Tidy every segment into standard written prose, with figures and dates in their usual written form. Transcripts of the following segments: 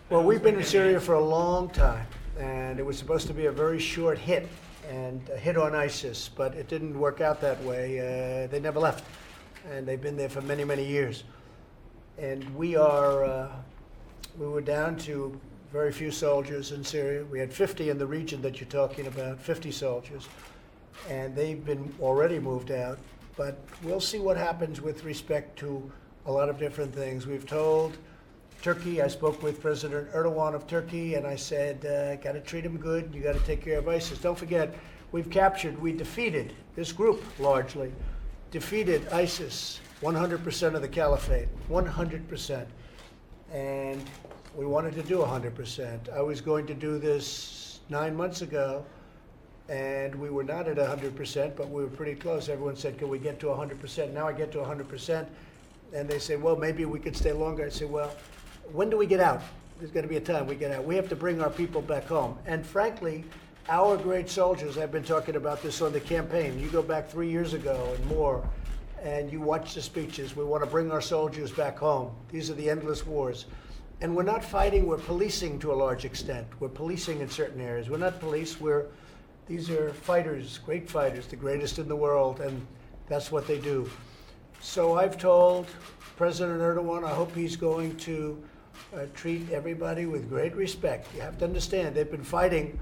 Well, we've been in Syria for a long time, and it was supposed to be a very short hit, and a hit on ISIS, but it didn't work out that way. They never left, and they've been there for many, many years. And we were down to very few soldiers in Syria. We had 50 in the region that you're talking about, 50 soldiers, and they've been already moved out. But we'll see what happens with respect to a lot of different things. We've told Turkey, I spoke with President Erdogan of Turkey, and I said, got to treat them good. You got to take care of ISIS. Don't forget, we defeated this group largely, defeated ISIS, 100% of the caliphate, 100%. And we wanted to do 100%. I was going to do this 9 months ago, and we were not at 100%, but we were pretty close. Everyone said, can we get to 100%? Now I get to 100%, and they say, well, maybe we could stay longer. I say, well, when do we get out? There's going to be a time we get out. We have to bring our people back home. And frankly, our great soldiers, I've been talking about this on the campaign. You go back 3 years ago and more, and you watch the speeches. We want to bring our soldiers back home. These are the endless wars. And we're not fighting, we're policing to a large extent. We're policing in certain areas. We're not police, these are fighters, great fighters, the greatest in the world, and that's what they do. So I've told President Erdogan, I hope he's going to treat everybody with great respect. You have to understand, they've been fighting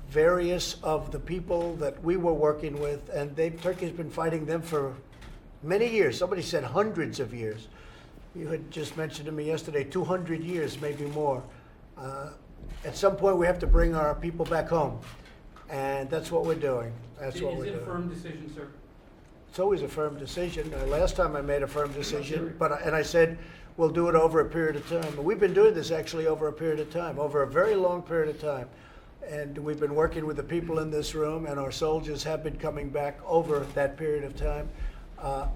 various of the people that we were working with, and Turkey's been fighting them for many years. Somebody said hundreds of years. You had just mentioned to me yesterday, 200 years, maybe more. At some point, we have to bring our people back home, and that's what we're doing. That's what we're doing. Is it a firm decision, sir? It's always a firm decision. Last time I made a firm decision, and I said we'll do it over a period of time. We've been doing this actually over a period of time, over a very long period of time. And we've been working with the people in this room, and our soldiers have been coming back over that period of time.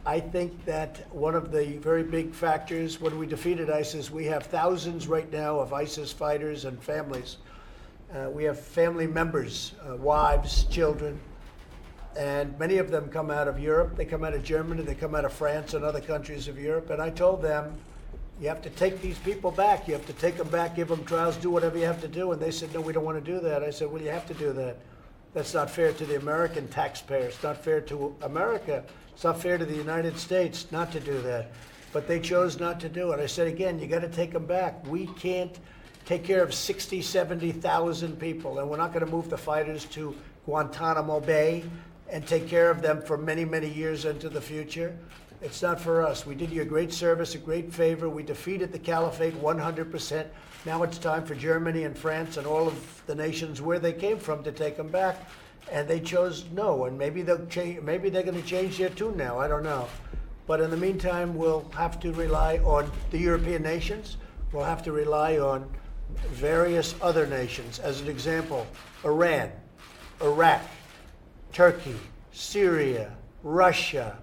I think that one of the very big factors, when we defeated ISIS, we have thousands right now of ISIS fighters and families. We have family members, wives, children, and many of them come out of Europe. They come out of Germany, they come out of France and other countries of Europe. And I told them, you have to take these people back. You have to take them back, give them trials, do whatever you have to do. And they said, no, we don't want to do that. I said, well, you have to do that. That's not fair to the American taxpayer. It's not fair to America. It's not fair to the United States not to do that. But they chose not to do it. I said, again, you got to take them back. We can't take care of 60, 70,000 people. And we're not going to move the fighters to Guantanamo Bay and take care of them for many, many years into the future. It's not for us. We did you a great service, a great favor. We defeated the caliphate 100%. Now it's time for Germany and France and all of the nations where they came from to take them back. And they chose no. And maybe they'll change. Maybe they're going to change their tune now. I don't know. But in the meantime, we'll have to rely on the European nations. We'll have to rely on various other nations. As an example, Iran, Iraq, Turkey, Syria, Russia,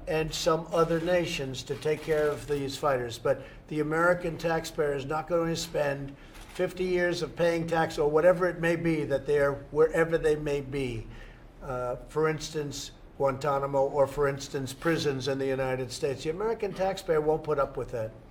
and some other nations to take care of these fighters. But the American taxpayer is not going to spend 50 years of paying tax or whatever it may be that they're wherever they may be. For instance, Guantanamo, or for instance, prisons in the United States. The American taxpayer won't put up with that.